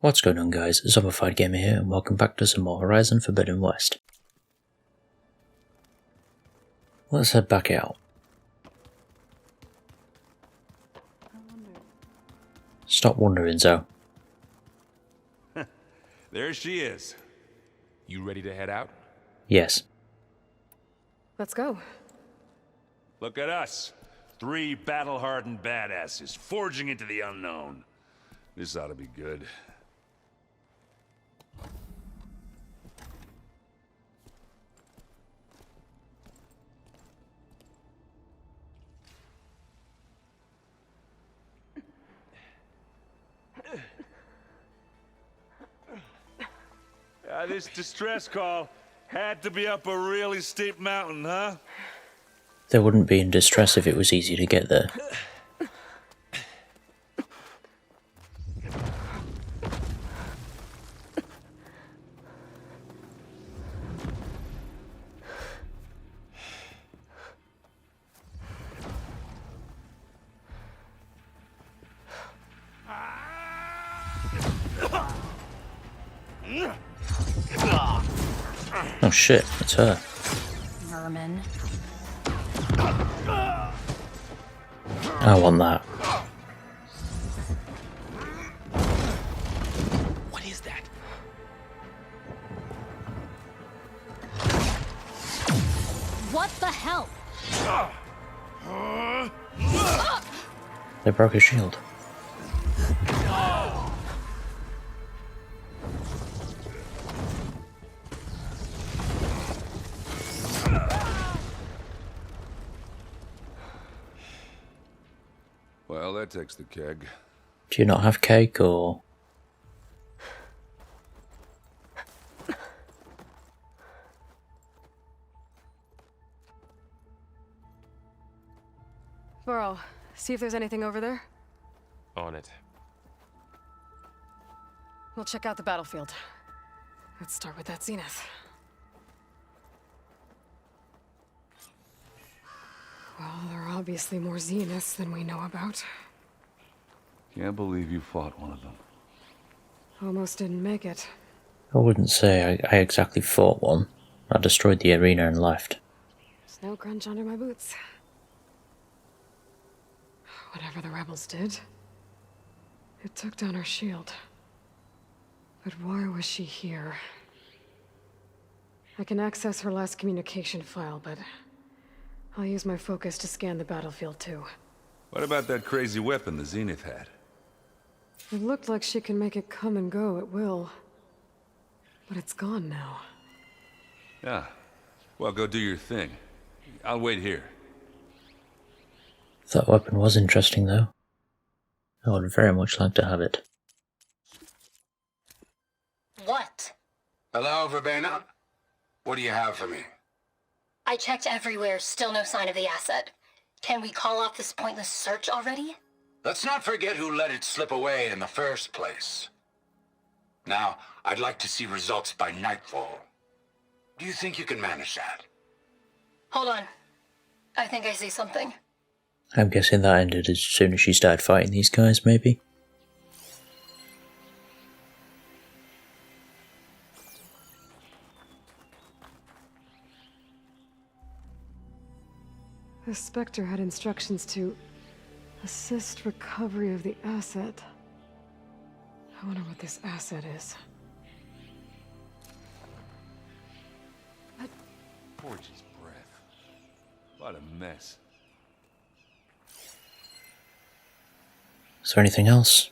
What's going on, guys? ZombifiedGamer here, and welcome back to some more Horizon Forbidden West. Let's head back out. Stop wondering, Zoe. There she is. You ready to head out? Yes. Let's go. Look at us. 3 battle-hardened badasses forging into the unknown. This ought to be good. This distress call had to be up a really steep mountain, huh? They wouldn't be in distress if it was easy to get there. Oh shit, it's her. Vermin. I want that. What is that? What the hell? They broke his shield. Well, that takes the keg. Do you not have cake, or...? Burrow, see if there's anything over there. On it. We'll check out the battlefield. Let's start with that zenith. Well, there are obviously more zeniths than we know about. Can't believe you fought one of them. Almost didn't make it. I wouldn't say I exactly fought one. I destroyed the arena and left. There's no grunge under my boots. Whatever the rebels did, it took down her shield. But why was she here? I can access her last communication file, but I'll use my focus to scan the battlefield too. What about that crazy weapon the Zenith had? It looked like she can make it come and go at will. But it's gone now. Yeah. Well, go do your thing. I'll wait here. That weapon was interesting, though. I would very much like to have it. What? Hello, Verbena? What do you have for me? I checked everywhere, still no sign of the asset. Can we call off this pointless search already? Let's not forget who let it slip away in the first place. Now, I'd like to see results by nightfall. Do you think you can manage that? Hold on. I think I see something. I'm guessing that ended as soon as she started fighting these guys, maybe? The Spectre had instructions to assist recovery of the asset. I wonder what this asset is. Gorgeous breath. What a mess. Is there anything else?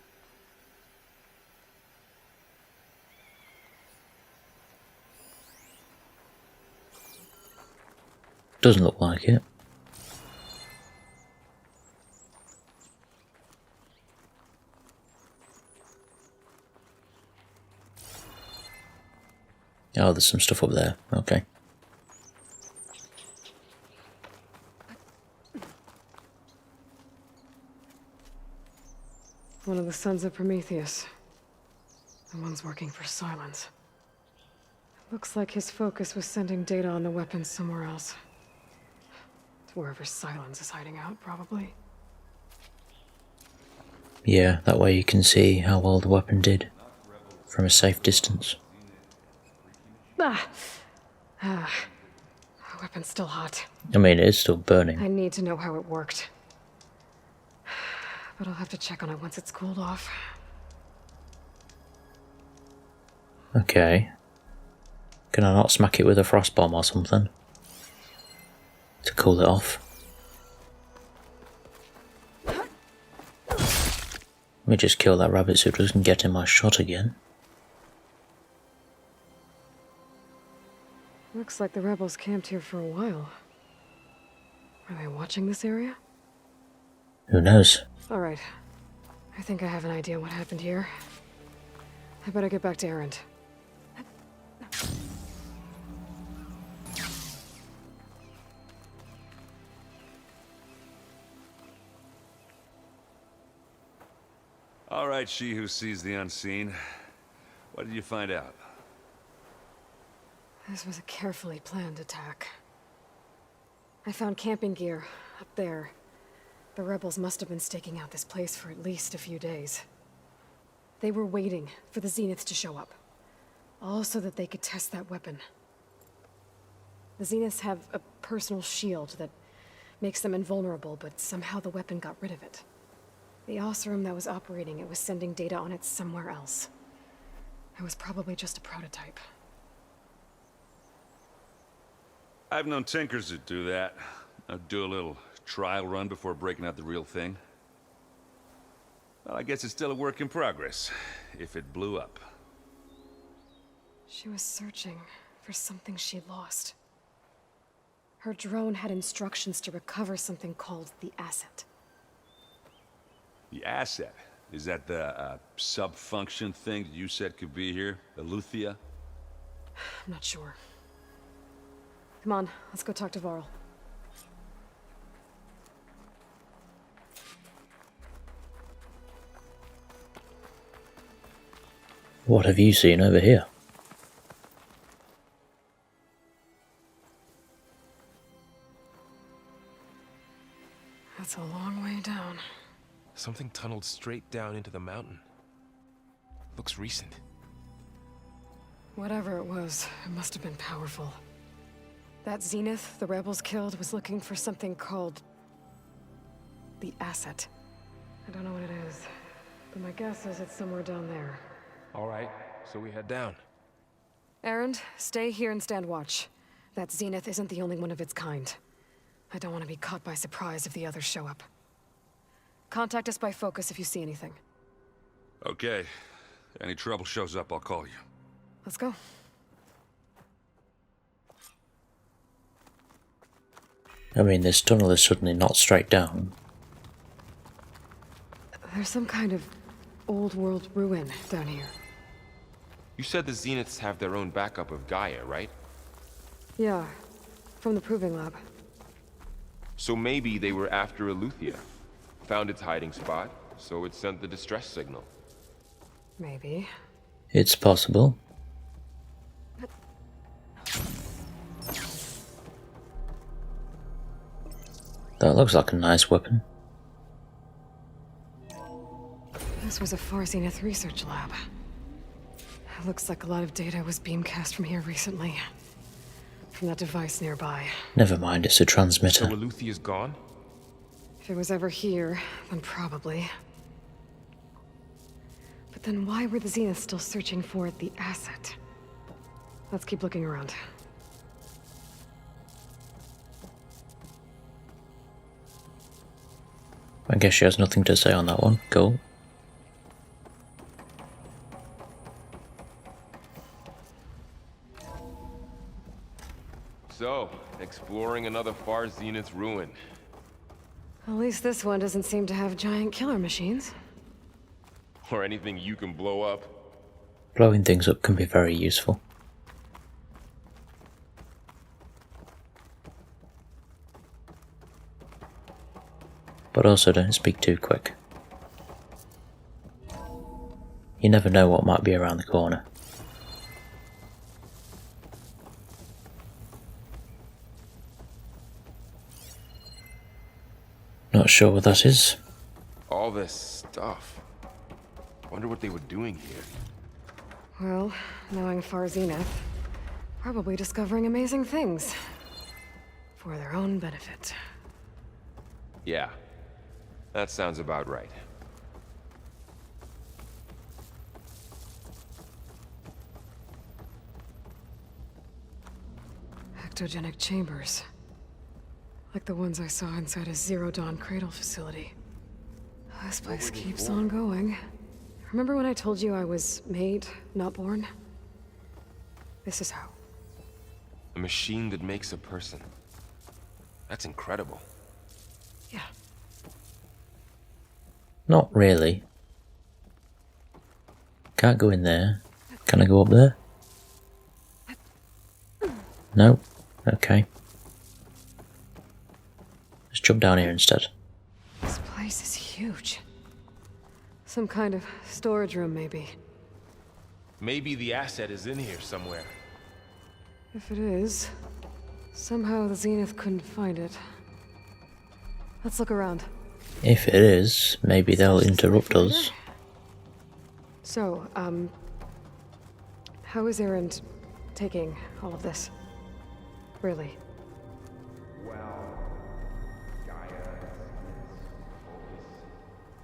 Doesn't look like it. Oh, there's some stuff up there. Okay. One of the sons of Prometheus. The one's working for Silence. Looks like his focus was sending data on the weapons somewhere else. To wherever Silence is hiding out, probably. Yeah, that way you can see how well the weapon did. from a safe distance. Ah. The weapon's still hot. I mean, it is still burning. I need to know how it worked. But I'll have to check on it once it's cooled off. Okay. Can I not smack it with a frost bomb or something? To cool it off? Let me just kill that rabbit so it doesn't get in my shot again. Looks like the rebels camped here for a while. Are they watching this area? Who knows? Alright. I think I have an idea what happened here. I better get back to Erend. All right, she who sees the unseen. What did you find out? This was a carefully planned attack. I found camping gear up there. The rebels must have been staking out this place for at least a few days. They were waiting for the Zeniths to show up. All so that they could test that weapon. The Zeniths have a personal shield that makes them invulnerable, but somehow the weapon got rid of it. The Oseram that was operating it was sending data on it somewhere else. It was probably just a prototype. I've known tinkers that do that. I'd do a little trial run before breaking out the real thing. Well, I guess it's still a work in progress, if it blew up. She was searching for something she'd lost. Her drone had instructions to recover something called the asset. The asset? Is that the sub-function thing that you said could be here? The Luthia? I'm not sure. Come on, let's go talk to Varl. What have you seen over here? That's a long way down. Something tunneled straight down into the mountain. Looks recent. Whatever it was, it must have been powerful. That Zenith the rebels killed was looking for something called the asset. I don't know what it is, but my guess is it's somewhere down there. All right, so we head down. Erend, stay here and stand watch. That Zenith isn't the only one of its kind. I don't want to be caught by surprise if the others show up. Contact us by focus if you see anything. Okay. Any trouble shows up, I'll call you. Let's go. I mean, this tunnel is suddenly not straight down. There's some kind of old world ruin down here. You said the Zeniths have their own backup of Gaia, right? Yeah, from the proving lab. So maybe they were after Eleuthia. Found its hiding spot, so it sent the distress signal. Maybe. It's possible. That looks like a nice weapon. This was a Far Zenith research lab. It looks like a lot of data was beamcast from here recently. From that device nearby. Never mind, it's a So transmitter. Eleuthia's gone? If it was ever here, then probably. But then why were the Zeniths still searching for the asset? Let's keep looking around. I guess she has nothing to say on that one. Cool. So, exploring another Far Zenith's ruin. At least this one doesn't seem to have giant killer machines. Or anything you can blow up. Blowing things up can be very useful. But also don't speak too quick. You never know what might be around the corner. Not sure what that is. All this stuff. Wonder what they were doing here. Well, knowing Far Zenith, probably discovering amazing things. For their own benefit. Yeah, that sounds about right. Ectogenic chambers. Like the ones I saw inside a Zero Dawn CRADLE facility. This place keeps on going. Remember when I told you I was made, not born? This is how. A machine that makes a person. That's incredible. Yeah. Not really. Can't go in there. Can I go up there? No? Okay. Let's jump down here instead. This place is huge. Some kind of storage room, maybe. Maybe the asset is in here somewhere. If it is, somehow the Zenith couldn't find it. Let's look around. If it is, maybe they'll interrupt us. So, how is Erend taking all of this? Really? Well, Gaia,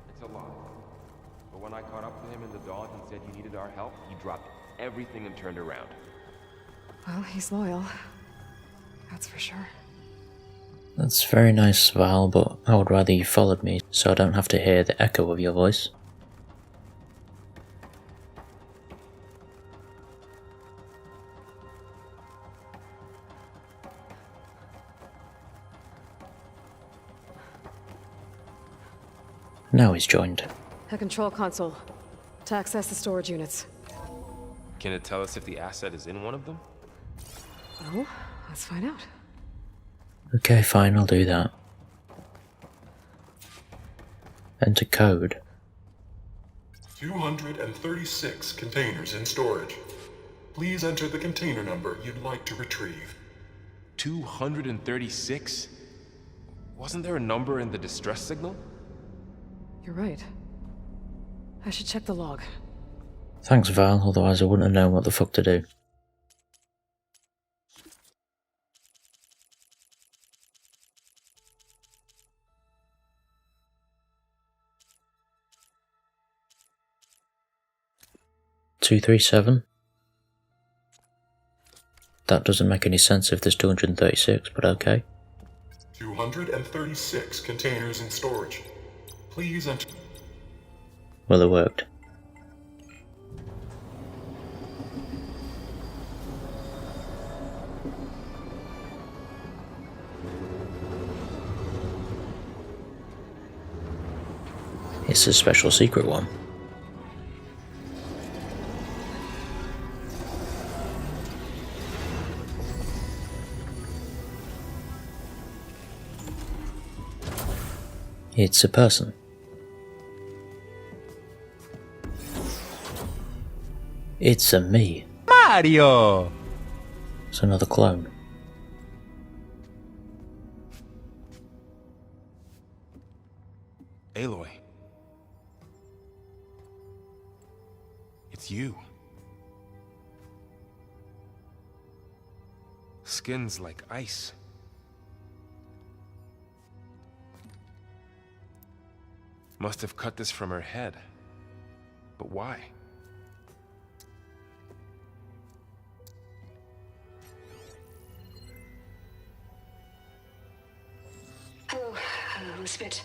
it's a lot. But when I caught up to him in the dawn, he said you needed our help. He dropped everything and turned around. Well, he's loyal. That's for sure. That's very nice, Val, but I would rather you followed me so I don't have to hear the echo of your voice. Now he's joined. A control console. To access the storage units. Can it tell us if the asset is in one of them? Well, let's find out. Okay, fine, I'll do that. Enter code. 236 containers in storage. Please enter the container number you'd like to retrieve. 236? Wasn't there a number in the distress signal? You're right. I should check the log. Thanks, Val, otherwise I wouldn't have known what the fuck to do. Two, 3, 7. That doesn't make any sense if there's 236, but okay. 236 containers in storage. Please enter. Well, it worked. It's a special secret one. It's a person. It's a me. Mario! It's another clone. Aloy. It's you. Skin's like ice. Must have cut this from her head. But why? Hello, Elizabeth.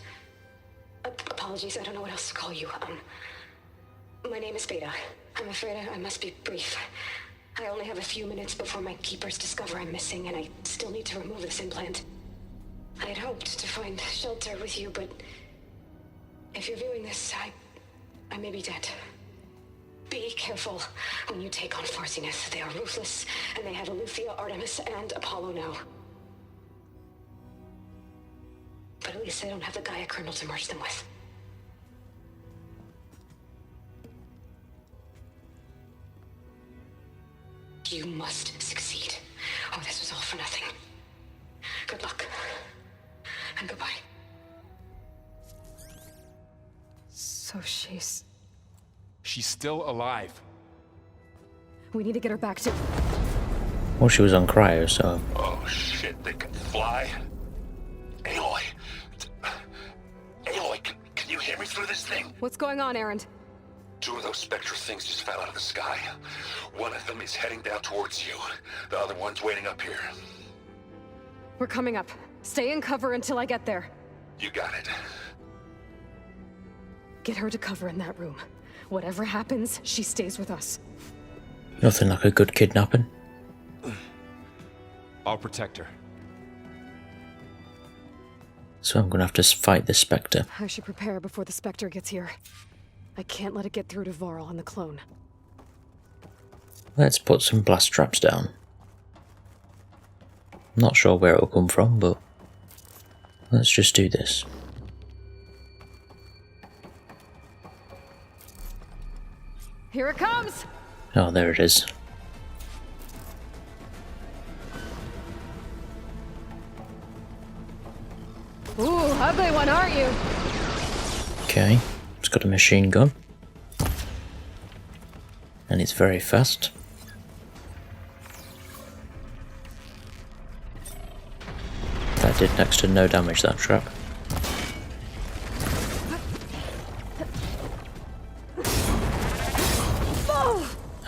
Apologies, I don't know what else to call you. My name is Beta. I'm afraid I must be brief. I only have a few minutes before my keepers discover I'm missing, and I still need to remove this implant. I had hoped to find shelter with you, but if you're viewing this, I may be dead. Be careful when you take on Far Zenith. They are ruthless, and they have Eleuthia, Artemis, and Apollo now. But at least they don't have the Gaia kernel to merge them with. You must succeed. Oh, this was all for nothing. Good luck. And goodbye. So she's... She's still alive. We need to get her back to... Well, she was on cryo, so... Oh shit, they can fly? Aloy. Aloy, can you hear me through this thing? What's going on, Erend? 2 of those Spectre things just fell out of the sky. One of them is heading down towards you. The other one's waiting up here. We're coming up. Stay in cover until I get there. You got it. Get her to cover in that room. Whatever happens, she stays with us. Nothing like a good kidnapping. I'll protect her. So I'm gonna have to fight this Spectre. I should prepare before the Spectre gets here. I can't let it get through to Varl and the clone. Let's put some blast traps down. I'm not sure where it'll come from, but let's just do this. Here it comes! Oh, there it is. Ooh, ugly one, aren't you? Okay, it's got a machine gun. And it's very fast. That did next to no damage, that trap.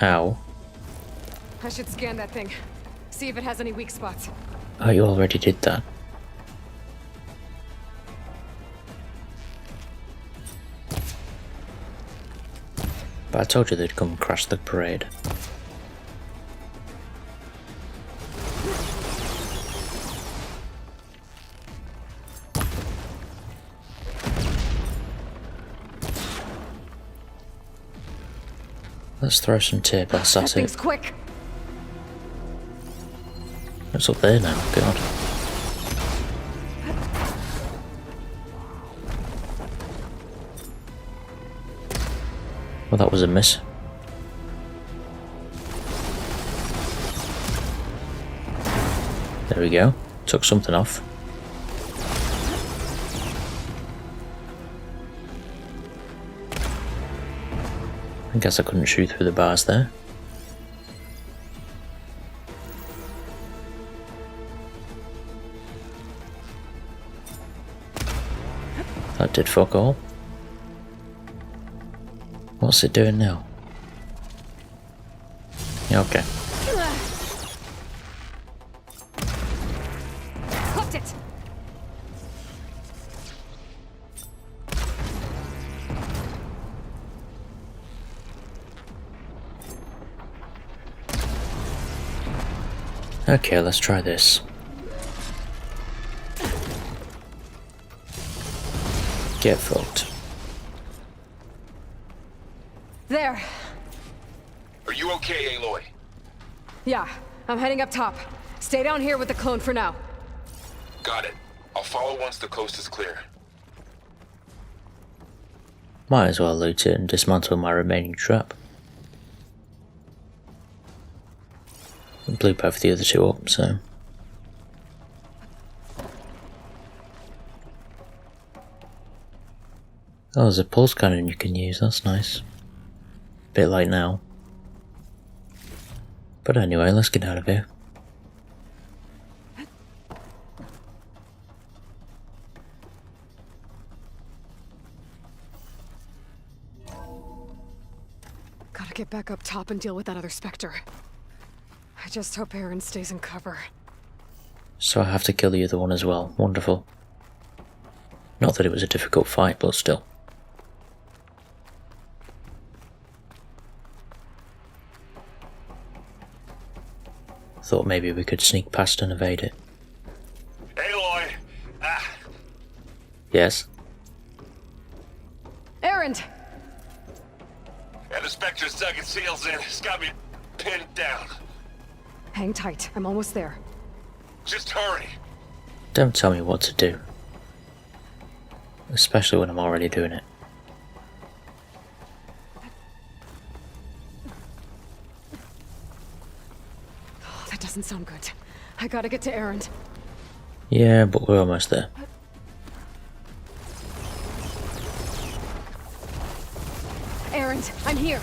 Ow. I should scan that thing. See if it has any weak spots. Oh, you already did that. But I told you they'd come crash the parade. Let's throw some tear gas That at thing's it. quick! It's up there now, God. Well, that was a miss. There we go. Took something off. I guess I couldn't shoot through the bars there. That did fuck all. What's it doing now? Yeah, okay. Hooked it! Okay, let's try this. Get fucked. There. Are you okay, Aloy? Yeah, I'm heading up top. Stay down here with the clone for now. Got it. I'll follow once the coast is clear. Might as well loot it and dismantle my remaining trap. I blew both the other 2 up, so... Oh, there's a pulse cannon you can use, that's nice. Bit late now. But anyway, let's get out of here. Gotta get back up top and deal with that other Spectre. I just hope Aaron stays in cover. So I have to kill the other one as well. Wonderful. Not that it was a difficult fight, but still. Thought maybe we could sneak past and evade it. Aloy! Yes? Erend! Yeah, the Spectre's dug its heels in. It's got me pinned down. Hang tight, I'm almost there. Just hurry. Don't tell me what to do. Especially when I'm already doing it. Oh, that doesn't sound good. I gotta get to Erend. Yeah, but we're almost there. Erend, I'm here!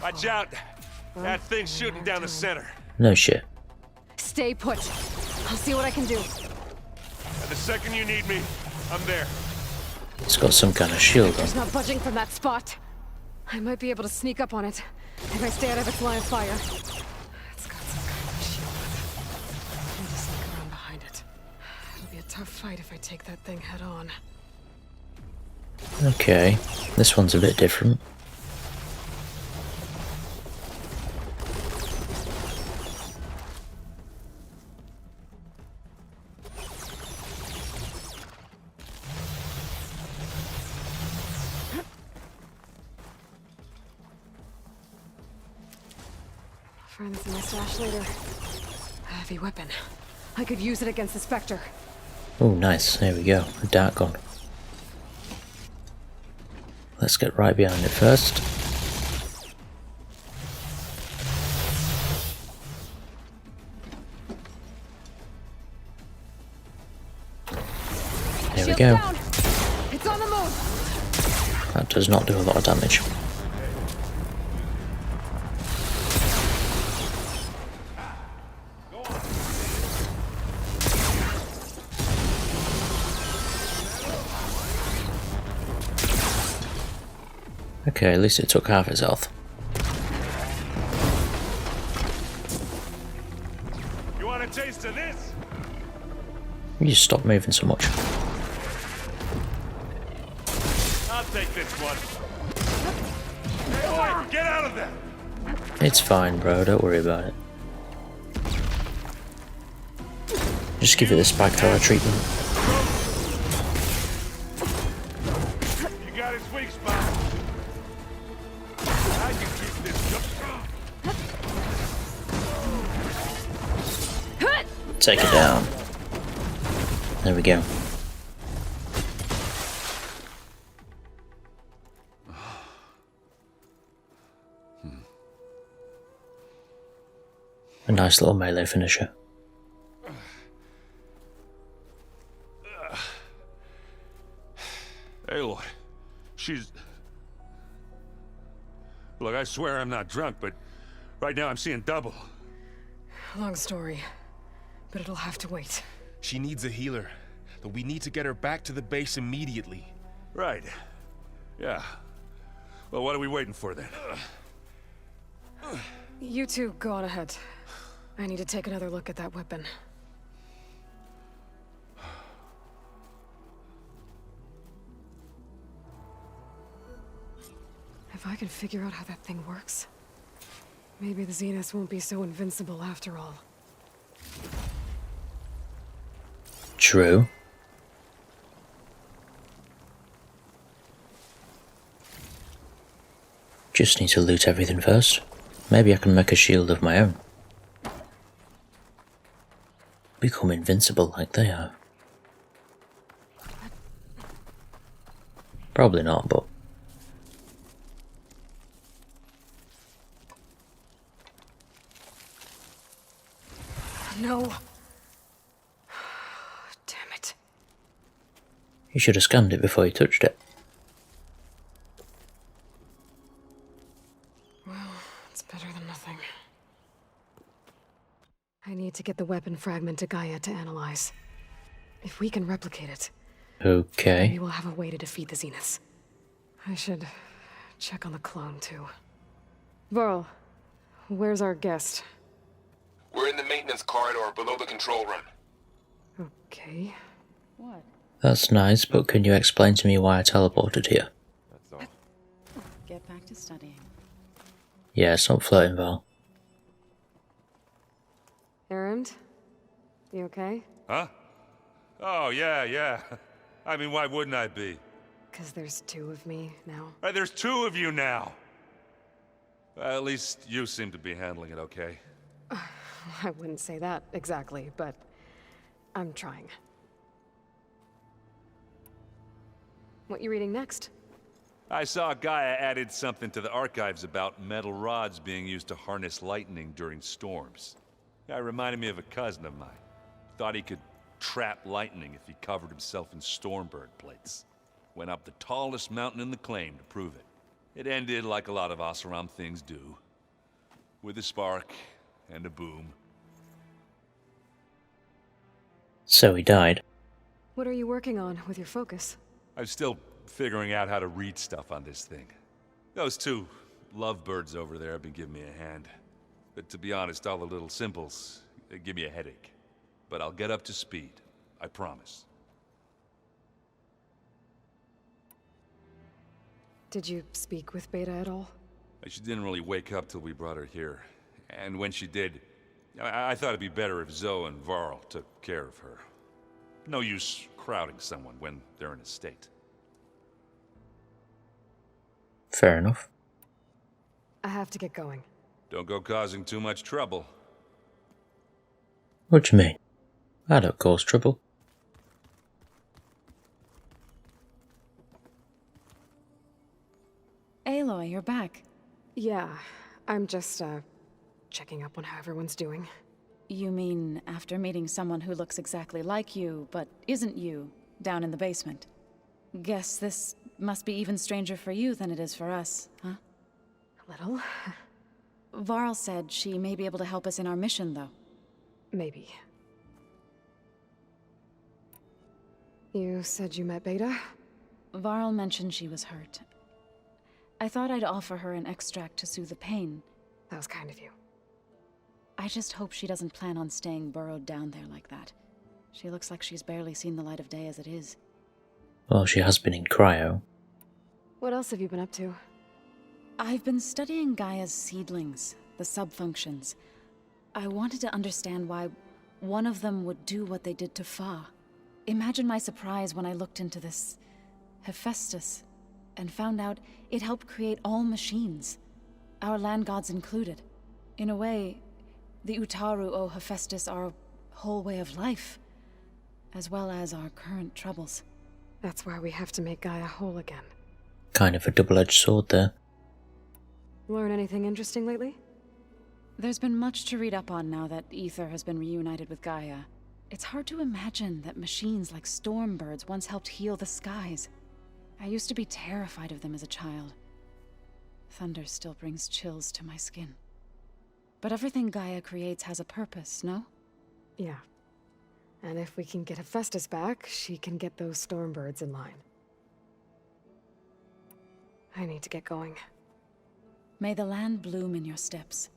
Watch out! That thing's shooting down the center. No shit. Stay put. I'll see what I can do. And the second you need me, I'm there. It's got some kind of shield on. It's not budging from that spot. I might be able to sneak up on it if I stay out of its line of fire. It's got some kind of shield. I need to sneak around behind it. It'll be a tough fight if I take that thing head on. Okay, this one's a bit different. Find this in my stash later. A heavy weapon. I could use it against the Spectre. Oh, nice. There we go. A dark gun. Let's get right behind it first. There we go. Down. It's on the move. That does not do a lot of damage. Okay, at least it took half its health. You want a taste of this? You stop moving so much. I'll take this one. Hey, boy, get out of there! It's fine, bro. Don't worry about it. Just give it the spike thrower treatment. You got its weak spot. I can keep this up. Take it down. There we go. A nice little melee finisher. Aloy, she's... Look, I swear I'm not drunk, but right now I'm seeing double. Long story, but it'll have to wait. She needs a healer, but we need to get her back to the base immediately. Right. Yeah. Well, what are we waiting for then? You two go on ahead. I need to take another look at that weapon. If I can figure out how that thing works, maybe the Zeniths won't be so invincible after all. True. Just need to loot everything first. Maybe I can make a shield of my own. Become invincible like they are. Probably not, but... No. Damn it. You should have scanned it before you touched it. Well, it's better than nothing. I need to get the weapon fragment to Gaia to analyze. If we can replicate it, Okay. maybe we'll have a way to defeat the Zeniths. I should check on the clone, too. Varl, where's our guest? We're in the maintenance corridor below the control room. Okay. What? That's nice, but can you explain to me why I teleported here? That's all. Get back to studying. Yeah, stop flirting, Val. Erend? You okay? Huh? Oh, yeah. I mean, why wouldn't I be? 'Cause there's two of me now. Right, there's two of you now. At least you seem to be handling it okay. I wouldn't say that exactly, but I'm trying. What you reading next? I saw Gaia added something to the archives about metal rods being used to harness lightning during storms. That reminded me of a cousin of mine. Thought he could trap lightning if he covered himself in Stormbird plates. Went up the tallest mountain in the claim to prove it. It ended like a lot of Oseram things do. with a spark and a boom. So he died. What are you working on with your focus? I'm still figuring out how to read stuff on this thing. Those two lovebirds over there have been giving me a hand. But to be honest, all the little symbols, they give me a headache. But I'll get up to speed, I promise. Did you speak with Beta at all? She didn't really wake up till we brought her here. And when she did, I thought it'd be better if Zoe and Varl took care of her. No use crowding someone when they're in a state. Fair enough. I have to get going. Don't go causing too much trouble. What do you mean? I don't cause trouble. Aloy, you're back. Yeah, I'm just, checking up on how everyone's doing. You mean after meeting someone who looks exactly like you, but isn't you, down in the basement? Guess this must be even stranger for you than it is for us, huh? A little. Varl said she may be able to help us in our mission, though. Maybe. You said you met Beta? Varl mentioned she was hurt. I thought I'd offer her an extract to soothe the pain. That was kind of you. I just hope she doesn't plan on staying burrowed down there like that. She looks like she's barely seen the light of day as it is. Well, she has been in cryo. What else have you been up to? I've been studying Gaia's seedlings, the subfunctions. I wanted to understand why one of them would do what they did to Fa. Imagine my surprise when I looked into this Hephaestus and found out it helped create all machines, our land gods included. In a way, the Utaru owe Hephaestus our whole way of life, as well as our current troubles. That's why we have to make Gaia whole again. Kind of a double-edged sword there. Learn anything interesting lately? There's been much to read up on now that Ether has been reunited with Gaia. It's hard to imagine that machines like Stormbirds once helped heal the skies. I used to be terrified of them as a child. Thunder still brings chills to my skin. But everything Gaia creates has a purpose, no? Yeah. And if we can get Hephaestus back, she can get those Stormbirds in line. I need to get going. May the land bloom in your steps.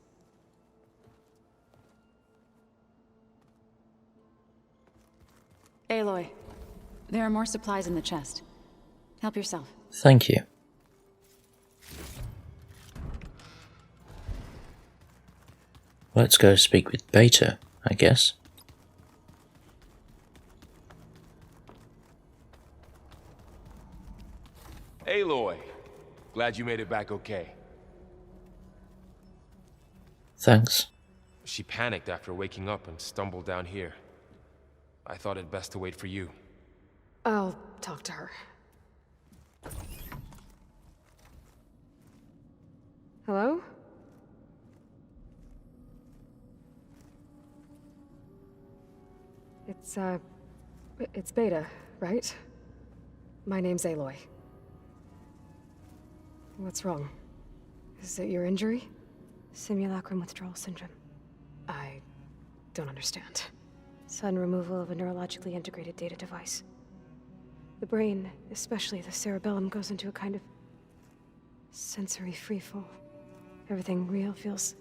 Aloy, there are more supplies in the chest. Help yourself. Thank you. Let's go speak with Beta, I guess. Aloy, glad you made it back okay. Thanks. She panicked after waking up and stumbled down here. I thought it best to wait for you. I'll talk to her. Hello? It's Beta, right? My name's Aloy. What's wrong? Is it your injury? Simulacrum withdrawal syndrome. I don't understand. Sudden removal of a neurologically integrated data device. The brain, especially the cerebellum, goes into a kind of sensory freefall. Everything real feels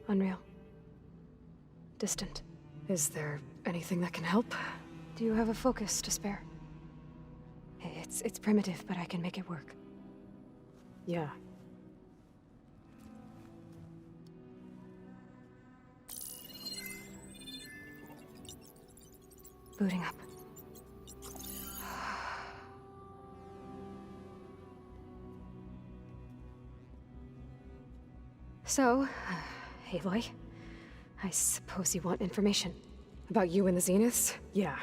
unreal. Distant. Is there anything that can help? Do you have a focus to spare? It's primitive, but I can make it work. Yeah. Booting up. So, Aloy, I suppose you want information. About you and the Zeniths? Yeah.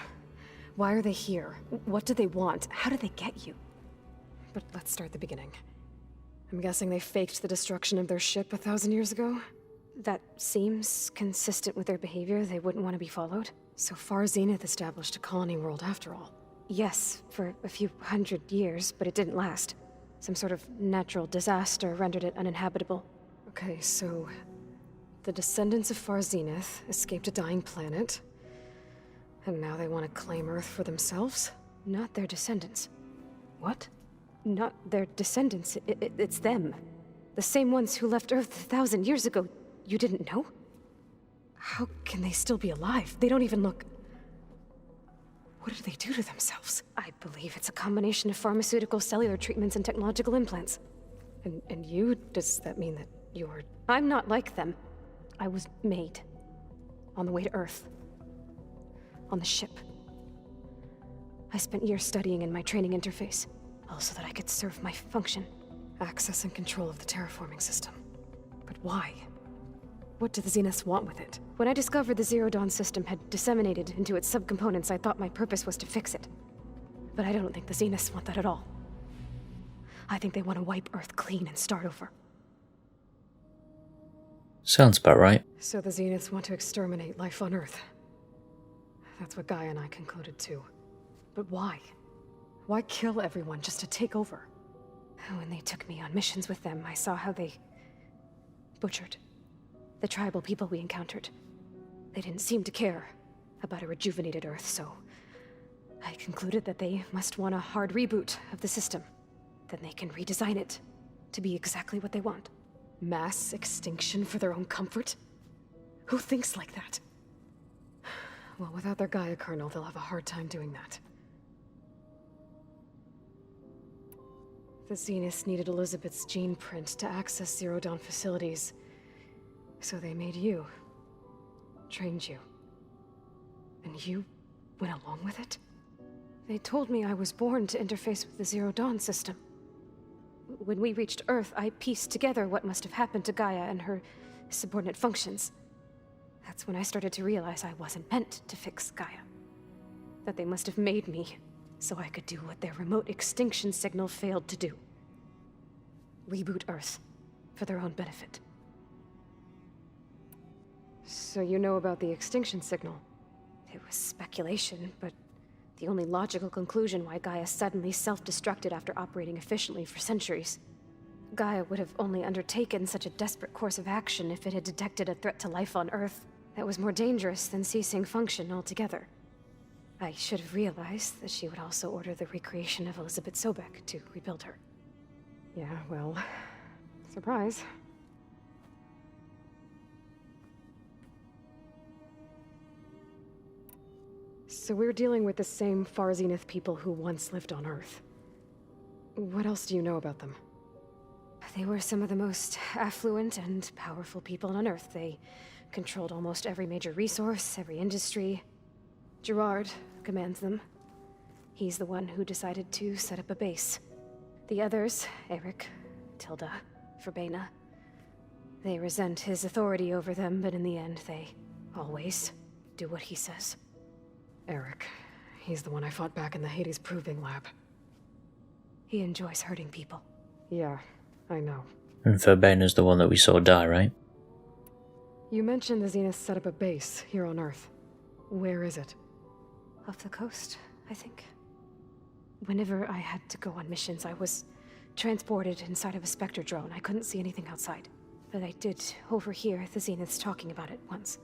Why are they here? What do they want? How did they get you? But let's start at the beginning. I'm guessing they faked the destruction of their ship 1,000 years ago? That seems consistent with their behavior. They wouldn't want to be followed. So far, Zenith established a colony world after all. Yes, for a few hundred years, but it didn't last. Some sort of natural disaster rendered it uninhabitable. Okay, so the descendants of Far Zenith escaped a dying planet, and now they want to claim Earth for themselves? Not their descendants. What? Not their descendants. It's them. The same ones who left Earth 1,000 years ago. You didn't know? How can they still be alive? They don't even look... What did they do to themselves? I believe it's a combination of pharmaceutical, cellular treatments, and technological implants. And you? Does that mean that you're... I'm not like them. I was made. On the way to Earth? On the ship. I spent years studying in my training interface, all so that I could serve my function. Access and control of the terraforming system. But why? What do the Zeniths want with it? When I discovered the Zero Dawn system had disseminated into its subcomponents, I thought my purpose was to fix it. But I don't think the Zeniths want that at all. I think they want to wipe Earth clean and start over. Sounds about right. So the Zeniths want to exterminate life on Earth. That's what Gaia and I concluded too. But why? Why kill everyone just to take over? When they took me on missions with them, I saw how they butchered the tribal people we encountered. They didn't seem to care about a rejuvenated Earth, so I concluded that they must want a hard reboot of the system. Then they can redesign it to be exactly what they want. Mass extinction for their own comfort? Who thinks like that? Well, without their Gaia kernel, they'll have a hard time doing that. The Zeniths needed Elizabeth's gene print to access Zero Dawn facilities. So they made you. Trained you. And you went along with it? They told me I was born to interface with the Zero Dawn system. When we reached Earth, I pieced together what must have happened to Gaia and her subordinate functions. That's when I started to realize I wasn't meant to fix Gaia. That they must have made me so I could do what their remote extinction signal failed to do. Reboot Earth for their own benefit. So you know about the extinction signal? It was speculation, but the only logical conclusion why Gaia suddenly self-destructed after operating efficiently for centuries. Gaia would have only undertaken such a desperate course of action if it had detected a threat to life on Earth that was more dangerous than ceasing function altogether. I should have realized that she would also order the recreation of Elizabeth Sobek to rebuild her. Yeah, well, surprise. So we're dealing with the same Far Zenith people who once lived on Earth. What else do you know about them? They were some of the most affluent and powerful people on Earth. They controlled almost every major resource, every industry. Gerard commands them. He's the one who decided to set up a base. The others, Eric, Tilda, Verbena, they resent his authority over them, but in the end, they always do what he says. Eric. He's the one I fought back in the Hades Proving Lab. He enjoys hurting people. Yeah, I know. And Verbena's the one that we saw die, right? You mentioned the Zenith set up a base here on Earth. Where is it? Off the coast, I think. Whenever I had to go on missions, I was transported inside of a Spectre drone. I couldn't see anything outside. But I did overhear the Zeniths talking about it once.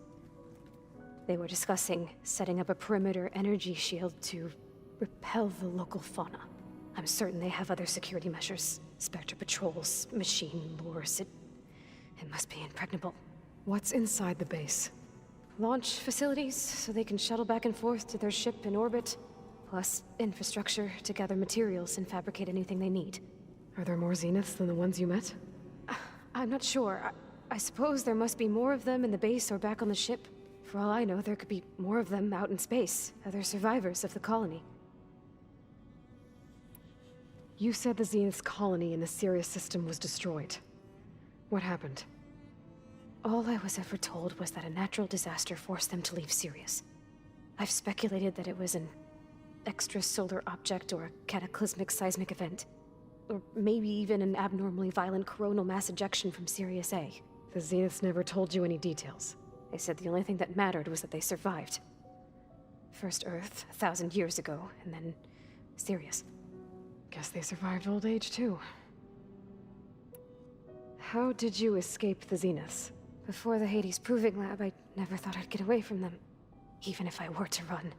They were discussing setting up a perimeter energy shield to repel the local fauna. I'm certain they have other security measures. Spectre patrols, machine lures. It must be impregnable. What's inside the base? Launch facilities, so they can shuttle back and forth to their ship in orbit. Plus infrastructure to gather materials and fabricate anything they need. Are there more Zeniths than the ones you met? I'm not sure. I suppose there must be more of them in the base or back on the ship. For all I know, there could be more of them out in space, other survivors of the colony. You said the Zenith's colony in the Sirius system was destroyed. What happened? All I was ever told was that a natural disaster forced them to leave Sirius. I've speculated that it was an extrasolar object or a cataclysmic seismic event. Or maybe even an abnormally violent coronal mass ejection from Sirius A. The Zeniths never told you any details. They said the only thing that mattered was that they survived. First Earth, 1,000 years ago, and then Sirius. Guess they survived old age, too. How did you escape the Zeniths? Before the Hades Proving Lab, I never thought I'd get away from them. Even if I were to run,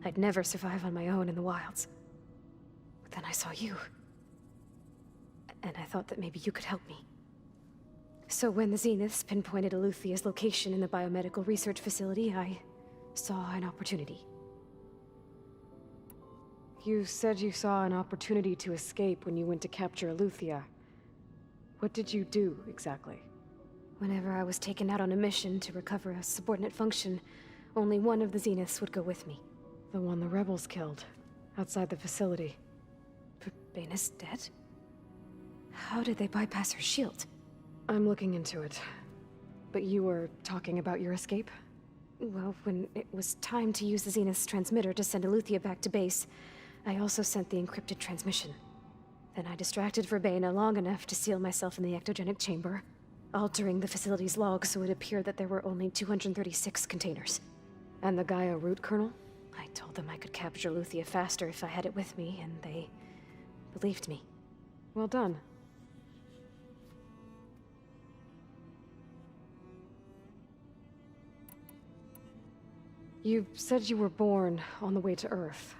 I'd never survive on my own in the wilds. But then I saw you. And I thought that maybe you could help me. So when the Zeniths pinpointed Eluthia's location in the biomedical research facility, I saw an opportunity. You said you saw an opportunity to escape when you went to capture Eluthia. What did you do, exactly? Whenever I was taken out on a mission to recover a subordinate function, only one of the Zeniths would go with me. The one the rebels killed, outside the facility. Baina's dead? How did they bypass her shield? I'm looking into it. But you were talking about your escape? Well, when it was time to use the Zenith's transmitter to send Eluthia back to base, I also sent the encrypted transmission. Then I distracted Verbena long enough to seal myself in the ectogenic chamber, altering the facility's log so it appeared that there were only 236 containers. And the Gaia root kernel? I told them I could capture Eluthia faster if I had it with me, and they believed me. Well done. You said you were born on the way to Earth.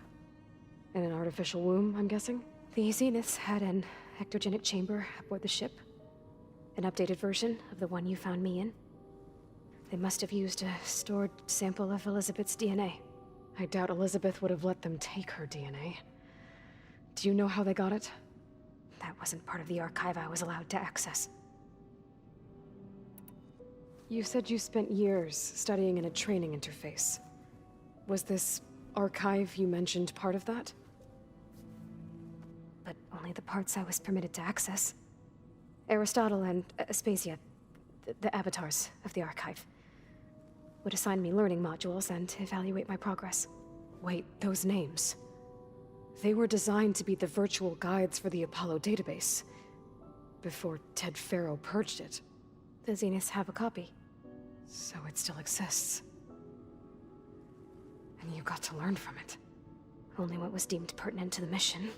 In an artificial womb, I'm guessing? The Zeniths had an ectogenic chamber aboard the ship. An updated version of the one you found me in. They must have used a stored sample of Elizabeth's DNA. I doubt Elizabeth would have let them take her DNA. Do you know how they got it? That wasn't part of the archive I was allowed to access. You said you spent years studying in a training interface. Was this archive you mentioned part of that? But only the parts I was permitted to access. Aristotle and Aspasia, the avatars of the archive, would assign me learning modules and evaluate my progress. Wait, those names. They were designed to be the virtual guides for the Apollo database, before Ted Faro purged it. The Zeniths have a copy. So it still exists. And you got to learn from it. Only what was deemed pertinent to the mission.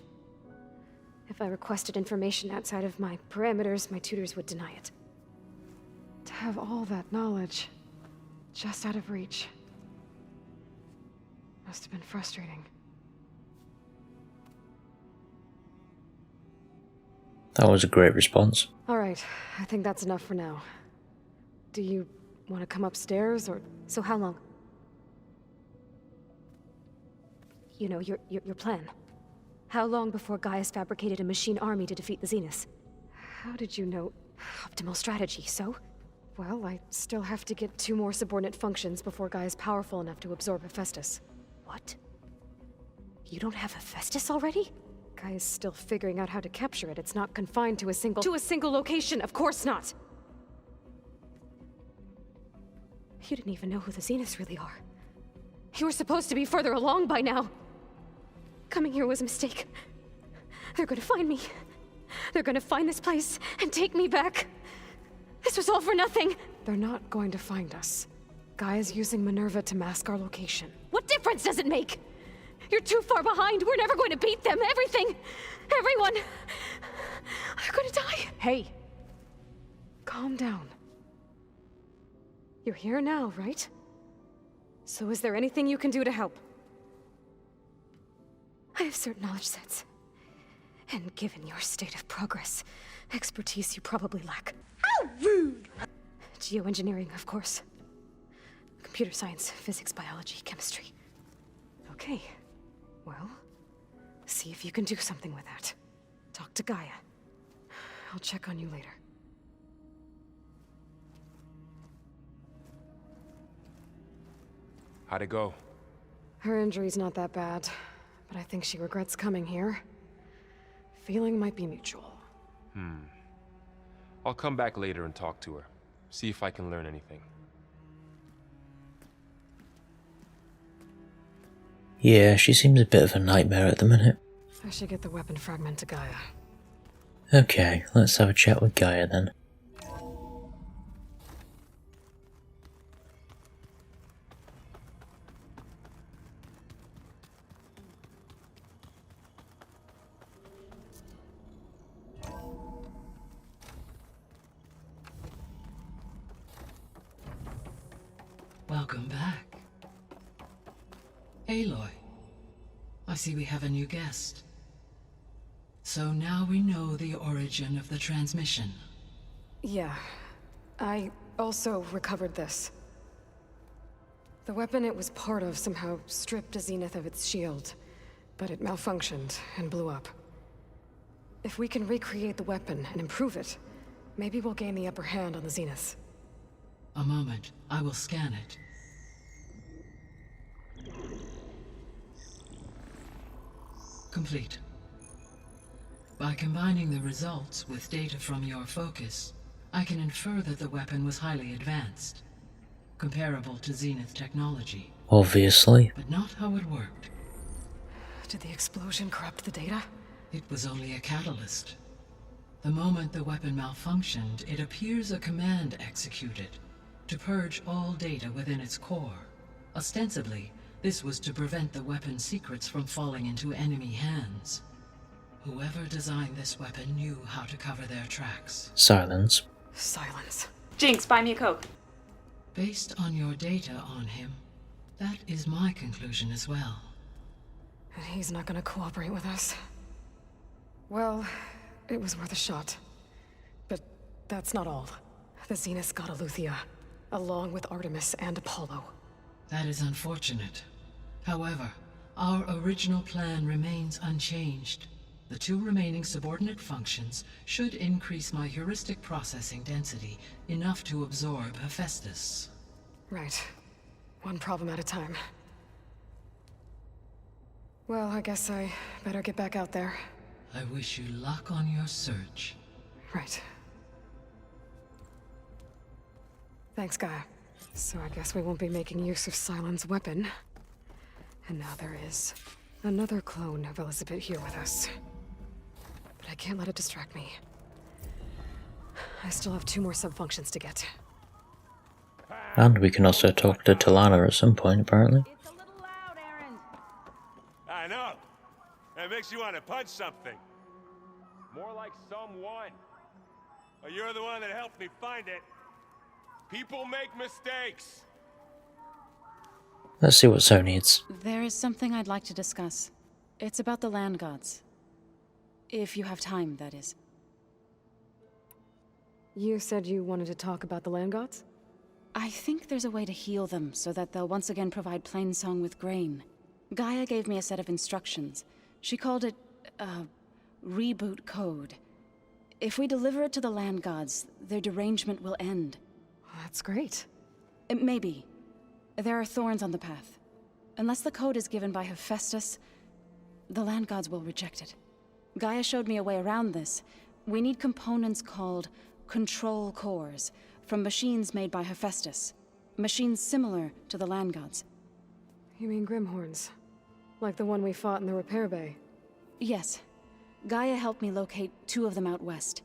If I requested information outside of my parameters, my tutors would deny it. To have all that knowledge, just out of reach. Must have been frustrating. That was a great response. All right, I think that's enough for now. Do you want to come upstairs, or... So how long? You know, your plan. How long before Gaius fabricated a machine army to defeat the Zeniths? How did you know? Optimal strategy, so? Well, I still have to get 2 more subordinate functions before Gaia's powerful enough to absorb Hephaestus. What? You don't have Hephaestus already? Gaia's still figuring out how to capture it. It's not confined to a single... To a single location! Of course not! You didn't even know who the Zeniths really are. You were supposed to be further along by now! Coming here was a mistake. They're gonna find me. They're gonna find this place and take me back. This was all for nothing. They're not going to find us. Gaia's using Minerva to mask our location. What difference does it make? You're too far behind. We're never going to beat them. Everything, everyone, are gonna die. Hey, calm down. You're here now, right? So is there anything you can do to help? I have certain knowledge sets. And given your state of progress, expertise you probably lack. How rude! Geoengineering, of course. Computer science, physics, biology, chemistry. Okay. Well, see if you can do something with that. Talk to Gaia. I'll check on you later. How'd it go? Her injury's not that bad, but I think she regrets coming here. Feeling might be mutual. I'll come back later and talk to her. See if I can learn anything. Yeah, she seems a bit of a nightmare at the minute. I should get the weapon fragment to Gaia. Okay, let's have a chat with Gaia then. Welcome back. Aloy, I see we have a new guest. So now we know the origin of the transmission. Yeah. I also recovered this. The weapon it was part of somehow stripped Zenith of its shield, but it malfunctioned and blew up. If we can recreate the weapon and improve it, maybe we'll gain the upper hand on the Zeniths. A moment, I will scan it. Complete. By combining the results with data from your focus, I can infer that the weapon was highly advanced, comparable to Zenith technology. Obviously. But not how it worked. Did the explosion corrupt the data? It was only a catalyst. The moment the weapon malfunctioned, it appears a command executed to purge all data within its core. Ostensibly, this was to prevent the weapon's secrets from falling into enemy hands. Whoever designed this weapon knew how to cover their tracks. Silence. Silence. Jinx, buy me a Coke. Based on your data on him, that is my conclusion as well. And he's not gonna cooperate with us. Well, it was worth a shot. But that's not all. The Zeniths got Eleuthia, along with Artemis and Apollo. That is unfortunate. However, our original plan remains unchanged. The two remaining subordinate functions should increase my heuristic processing density enough to absorb Hephaestus. Right. One problem at a time. Well, I guess I better get back out there. I wish you luck on your search. Right. Thanks, Gaia. So I guess we won't be making use of Cylon's weapon. And now there is another clone of Elizabeth here with us. But I can't let it distract me. I still have 2 more sub-functions to get. And we can also talk to Talana at some point, apparently. It's a little loud, Aaron. I know. That makes you want to punch something. More like someone. Well, you're the one that helped me find it. People make mistakes. Let's see what Zoe needs. There is something I'd like to discuss. It's about the land gods. If you have time, that is. You said you wanted to talk about the land gods? I think there's a way to heal them so that they'll once again provide Plainsong with grain. Gaia gave me a set of instructions. She called it, reboot code. If we deliver it to the land gods, their derangement will end. That's great. Maybe. There are thorns on the path. Unless the code is given by Hephaestus, the land gods will reject it. Gaia showed me a way around this. We need components called control cores from machines made by Hephaestus. Machines similar to the land gods. You mean Grimhorns? Like the one we fought in the repair bay? Yes. Gaia helped me locate 2 of them out west.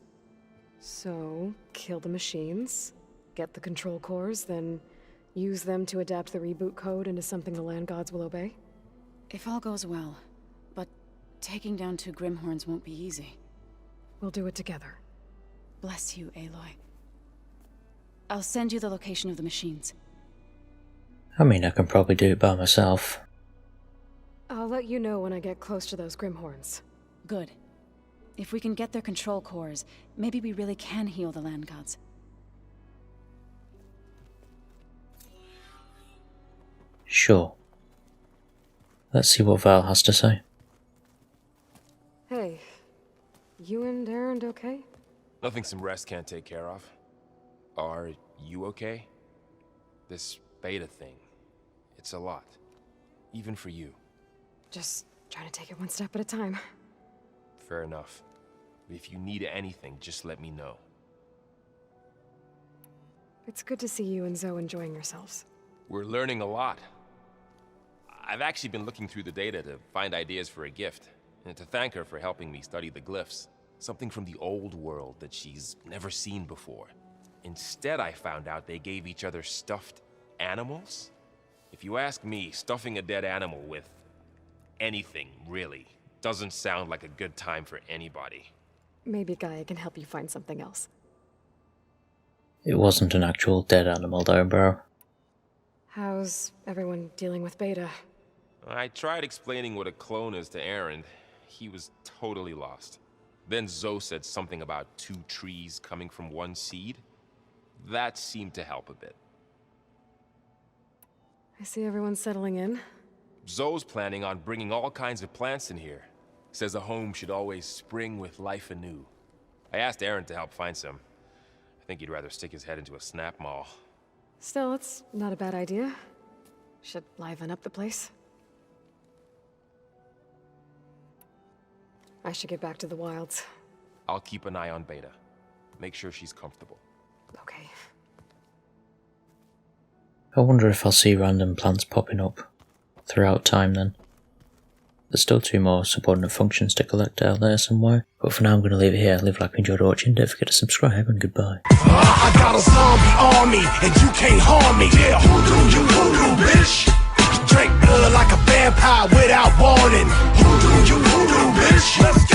So, kill the machines, get the control cores, then use them to adapt the reboot code into something the land gods will obey? If all goes well. But taking down 2 Grimhorns won't be easy. We'll do it together. Bless you, Aloy. I'll send you the location of the machines. I mean, I can probably do it by myself. I'll let you know when I get close to those Grimhorns. Good. If we can get their control cores, maybe we really can heal the land gods. Sure. Let's see what Val has to say. Hey, you and Aaron okay? Nothing some rest can't take care of. Are you okay? This beta thing, it's a lot. Even for you. Just trying to take it one step at a time. Fair enough. If you need anything, just let me know. It's good to see you and Zoe enjoying yourselves. We're learning a lot. I've actually been looking through the data to find ideas for a gift, and to thank her for helping me study the glyphs. Something from the old world that she's never seen before. Instead, I found out they gave each other stuffed animals. If you ask me, stuffing a dead animal with anything, really, doesn't sound like a good time for anybody. Maybe Gaia can help you find something else. It wasn't an actual dead animal though, bro. How's everyone dealing with Beta? I tried explaining what a clone is to Aaron. He was totally lost. Then Zoe said something about 2 trees coming from 1 seed. That seemed to help a bit. I see everyone settling in. Zoe's planning on bringing all kinds of plants in here. Says a home should always spring with life anew. I asked Aaron to help find some. I think he'd rather stick his head into a snap mall. Still, it's not a bad idea. Should liven up the place. I should get back to the wilds. I'll keep an eye on Beta. Make sure she's comfortable. Okay. I wonder if I'll see random plants popping up throughout time then. There's still 2 more subordinate functions to collect out there somewhere, but for now I'm going to leave it here. Live like you enjoyed watching, don't forget to subscribe, and goodbye. I got a zombie army, and you can't harm me. Yeah, hoodoo, bitch. Drink blood like a vampire without warning. Hoodoo, bitch. Let's go.